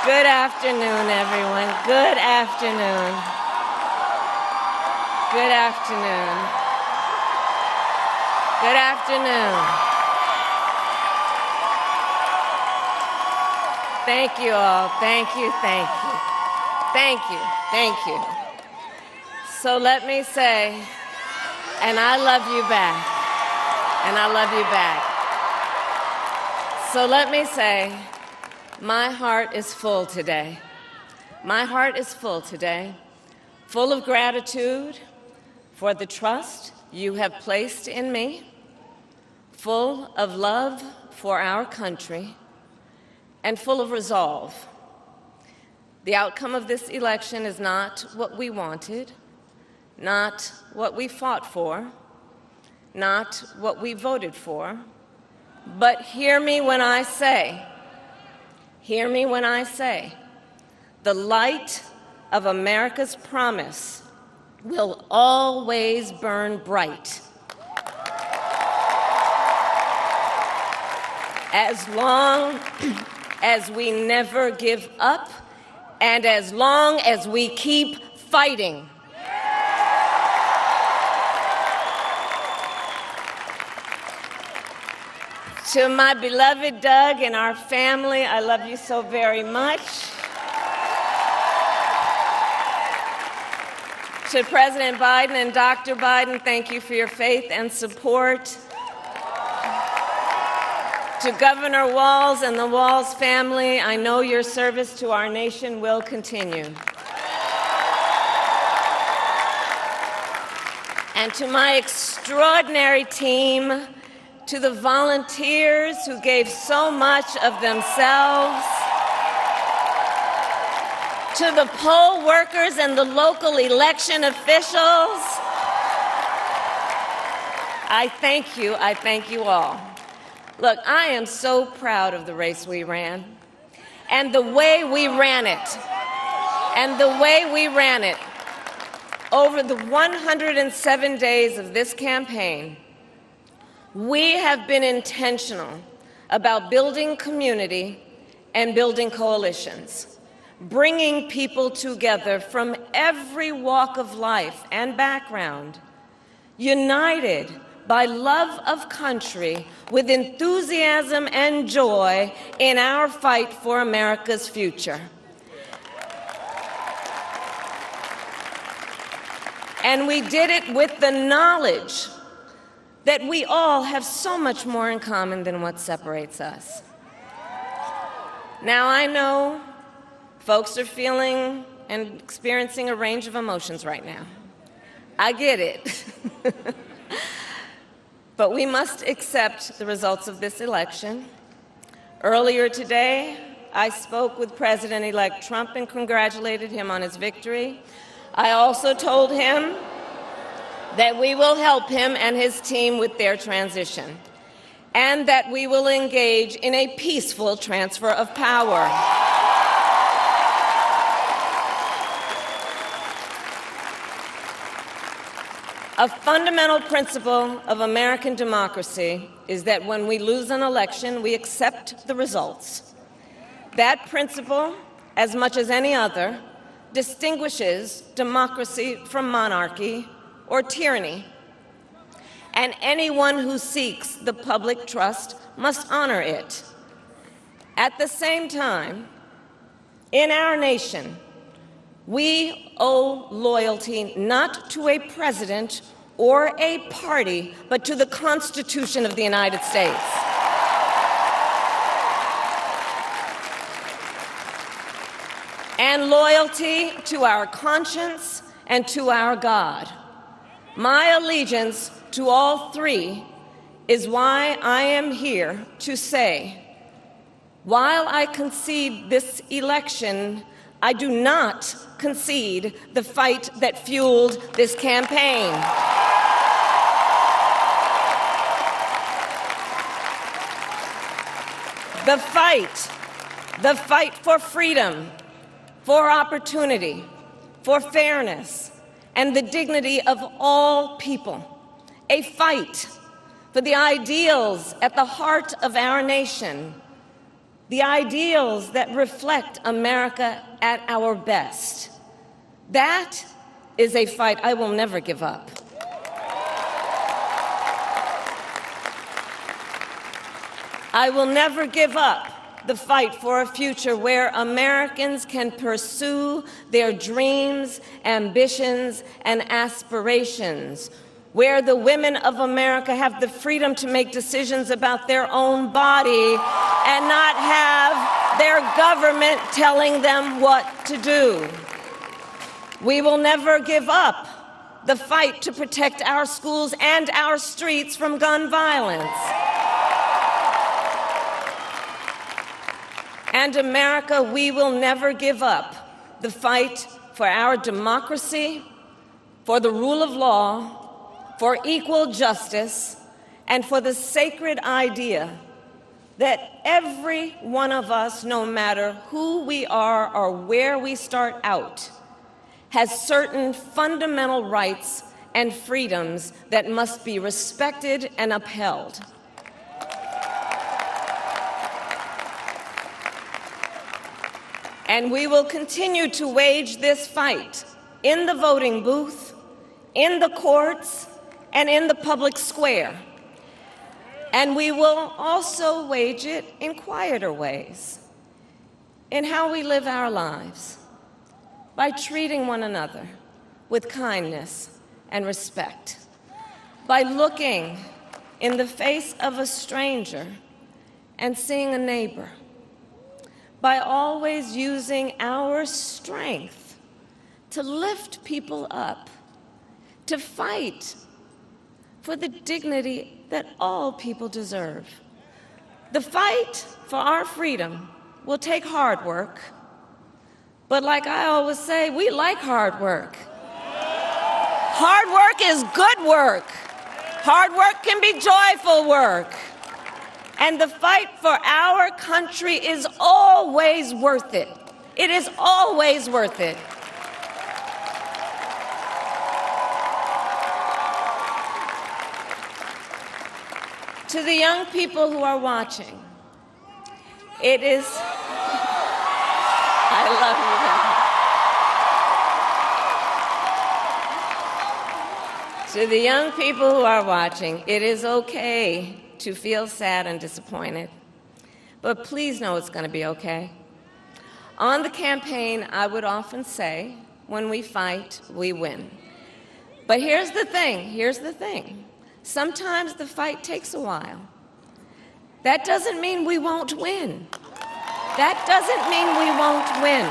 Good afternoon, everyone. Good afternoon. Good afternoon. Good afternoon. Thank you all. Thank you, thank you. Thank you, thank you. So let me say, and I love you back. And I love you back. So let me say, my heart is full today. My heart is full today, full of gratitude for the trust you have placed in me, full of love for our country, and full of resolve. The outcome of this election is not what we wanted, not what we fought for, not what we voted for, but hear me when I say, the light of America's promise will always burn bright. As long as we never give up and as long as we keep fighting. To my beloved Doug and our family, I love you so very much. To President Biden and Dr. Biden, thank you for your faith and support. To Governor Walz and the Walz family, I know your service to our nation will continue. And to my extraordinary team, to the volunteers who gave so much of themselves, to the poll workers and the local election officials, I thank you all. Look, I am so proud of the race we ran and the way we ran it, Over the 107 days of this campaign, we have been intentional about building community and building coalitions, bringing people together from every walk of life and background, united by love of country with enthusiasm and joy in our fight for America's future. And we did it with the knowledge that we all have so much more in common than what separates us. Now, I know folks are feeling and experiencing a range of emotions right now. I get it. But we must accept the results of this election. Earlier today, I spoke with President-elect Trump and congratulated him on his victory. I also told him that we will help him and his team with their transition, and that we will engage in a peaceful transfer of power. A fundamental principle of American democracy is that when we lose an election, we accept the results. That principle, as much as any other, distinguishes democracy from monarchy or tyranny, and anyone who seeks the public trust must honor it. At the same time, in our nation, we owe loyalty not to a president or a party, but to the Constitution of the United States. And loyalty to our conscience and to our God. My allegiance to all three is why I am here to say, while I concede this election, I do not concede the fight that fueled this campaign. The fight for freedom, for opportunity, for fairness, and the dignity of all people. A fight for the ideals at the heart of our nation, the ideals that reflect America at our best. That is a fight I will never give up. I will never give up the fight for a future where Americans can pursue their dreams, ambitions, and aspirations, where the women of America have the freedom to make decisions about their own body and not have their government telling them what to do. We will never give up the fight to protect our schools and our streets from gun violence. And America, we will never give up the fight for our democracy, for the rule of law, for equal justice, and for the sacred idea that every one of us, no matter who we are or where we start out, has certain fundamental rights and freedoms that must be respected and upheld. And we will continue to wage this fight in the voting booth, in the courts, and in the public square. And we will also wage it in quieter ways, in how we live our lives, by treating one another with kindness and respect, by looking in the face of a stranger and seeing a neighbor, by always using our strength to lift people up, to fight for the dignity that all people deserve. The fight for our freedom will take hard work, but like I always say, we like hard work. Hard work is good work. Hard work can be joyful work. And the fight for our country is always worth it. It is always worth it. To the young people who are watching, it is... I love you. To the young people who are watching, it is okay to feel sad and disappointed, but please know it's going to be okay. On the campaign, I would often say, when we fight, we win. But here's the thing. Sometimes the fight takes a while. That doesn't mean we won't win. That doesn't mean we won't win.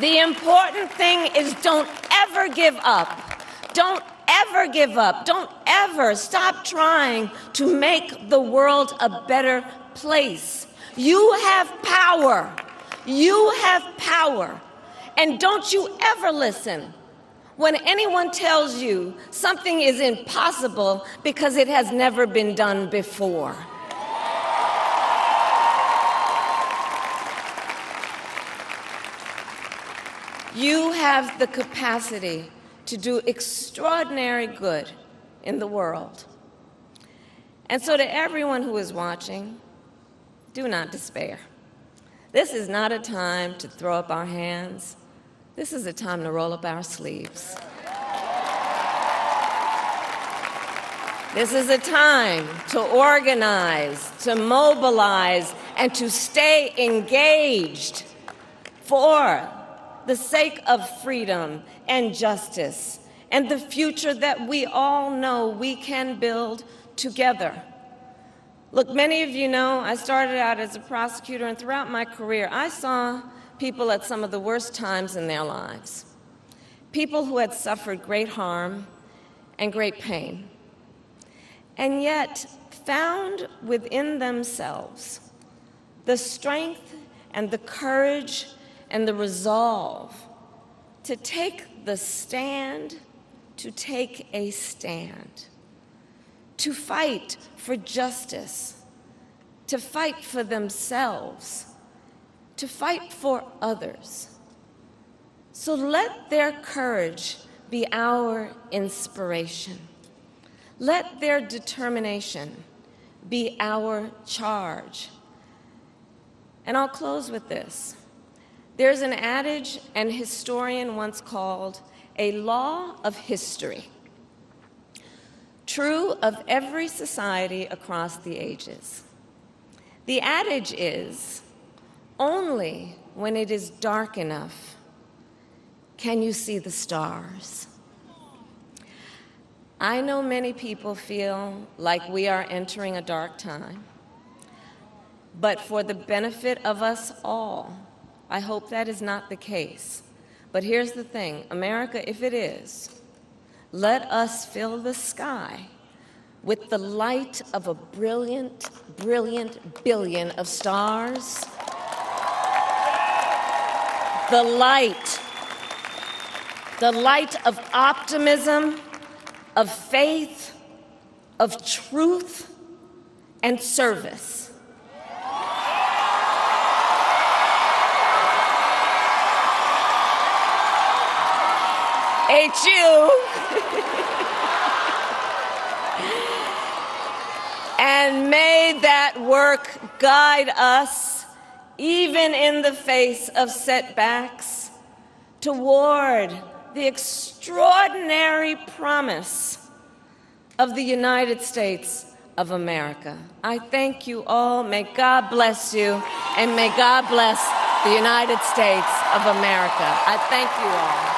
The important thing is don't ever give up. Don't ever give up. Don't ever stop trying to make the world a better place. You have power. You have power. And don't you ever listen when anyone tells you something is impossible because it has never been done before. You have the capacity to do extraordinary good in the world. And so to everyone who is watching, do not despair. This is not a time to throw up our hands. This is a time to roll up our sleeves. This is a time to organize, to mobilize, and to stay engaged for the sake of freedom and justice and the future that we all know we can build together. Look, many of you know I started out as a prosecutor, and throughout my career, I saw people at some of the worst times in their lives. People who had suffered great harm and great pain, and yet found within themselves the strength and the courage and the resolve to take the stand, to take a stand, to fight for justice, to fight for themselves, to fight for others. So let their courage be our inspiration. Let their determination be our charge. And I'll close with this. There's an adage an historian once called a law of history, true of every society across the ages. The adage is, only when it is dark enough can you see the stars. I know many people feel like we are entering a dark time, but for the benefit of us all, I hope that is not the case. But here's the thing, America, if it is, let us fill the sky with the light of a brilliant, brilliant billion of stars. The light of optimism, of faith, of truth, and service. HU. And may that work guide us, even in the face of setbacks, toward the extraordinary promise of the United States of America. I thank you all. May God bless you, and may God bless the United States of America. I thank you all.